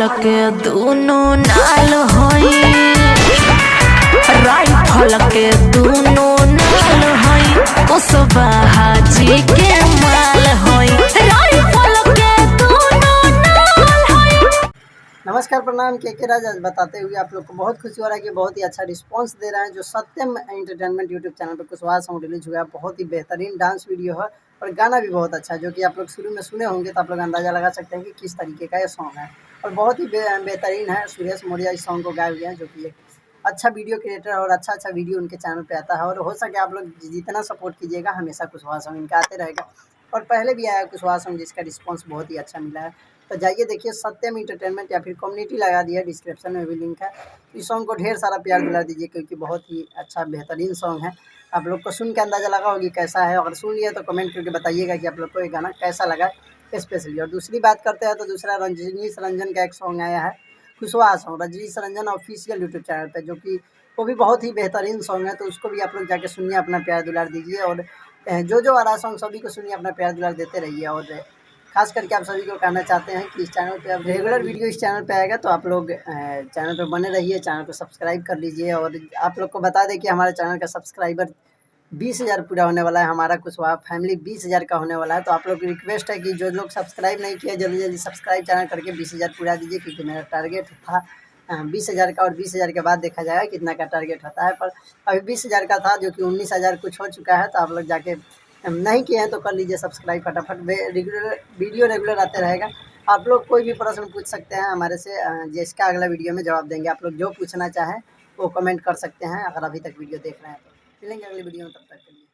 Rifle के दोनों नाल होई, राइफल के दोनों नाल होई, कुशवाहा जी के माल होई, राइफल के दोनों नाल होई। नमस्कार, प्रणाम। के राज आज बताते हुए आप लोग को बहुत खुशी हो रहा है कि बहुत ही अच्छा रिस्पांस दे रहा है। जो सत्यम एंटरटेनमेंट यूट्यूब चैनल पर कुशवाहा सॉन्ग रिलीज हुआ है, बहुत ही बेहतरीन डांस वीडियो है और गाना भी बहुत अच्छा है, जो कि आप लोग शुरू में सुने होंगे तो आप लोग अंदाजा लगा सकते हैं कि किस तरीके का ये सॉन्ग है और बहुत ही बेहतरीन है। सुरेश मौर्य इस सॉन्ग को गाए हुए हैं, जो कि एक अच्छा वीडियो क्रिएटर और अच्छा वीडियो उनके चैनल पे आता है। और हो सके आप लोग जितना सपोर्ट कीजिएगा, हमेशा कुशवाहा सॉन्ग इनका आते रहेगा और पहले भी आया कुशवाहा सॉन्ग, जिसका रिस्पांस बहुत ही अच्छा मिला है। तो जाइए देखिए, सत्यम एंटरटेनमेंट या फिर कम्युनिटी लगा दिया, डिस्क्रिप्शन में भी लिंक है। इस सॉन्ग को ढेर सारा प्यार दिला दीजिए, क्योंकि बहुत ही अच्छा बेहतरीन सॉन्ग है। आप लोग को सुन के अंदाज़ा लगा होगी कैसा है, अगर सुन लिया तो कमेंट करके बताइएगा कि आप लोग को ये गाना कैसा लगा स्पेशली। और दूसरी बात करते हैं तो दूसरा रजनीश रंजन का एक सॉन्ग आया है, Kushwaha song, Rajneesh Ranjan official YouTube channel पर, जो कि वो भी बहुत ही बेहतरीन सॉन्ग है। तो उसको भी आप लोग जाके सुनिए, अपना प्यार दुलार दीजिए और जो आ रहा सॉन्ग सभी को सुनिए, अपना प्यार दुलार देते रहिए। और खास करके आप सभी को कहना चाहते हैं कि इस चैनल पे अब रेगुलर वीडियो इस चैनल पे आएगा, तो आप लोग चैनल पे बने रहिए, चैनल को सब्सक्राइब कर लीजिए। और आप लोग को बता दें कि हमारे चैनल का सब्सक्राइबर 20,000 पूरा होने वाला है, हमारा कुशवाहा फैमिली 20,000 का होने वाला है। तो आप लोग की रिक्वेस्ट है कि जो लोग सब्सक्राइब नहीं किए, जल्दी जल्दी सब्सक्राइब चैनल करके 20,000 पूरा दीजिए, क्योंकि मेरा टारगेट था 20,000 का, और 20,000 के बाद देखा जाएगा कितना का टारगेट होता है। पर अभी 20,000 का था, जो कि 19,000 कुछ हो चुका है। तो आप लोग जाके नहीं किए हैं तो कर लीजिए सब्सक्राइब फटाफट। वीडियो रेगुलर आते रहेगा। आप लोग कोई भी प्रश्न पूछ सकते हैं हमारे से, जिसका अगला वीडियो में जवाब देंगे। आप लोग जो पूछना चाहें वो कमेंट कर सकते हैं, अगर अभी तक वीडियो देख रहे हैं तो। मिलेंगे अगली वीडियो में, तब तक के लिए।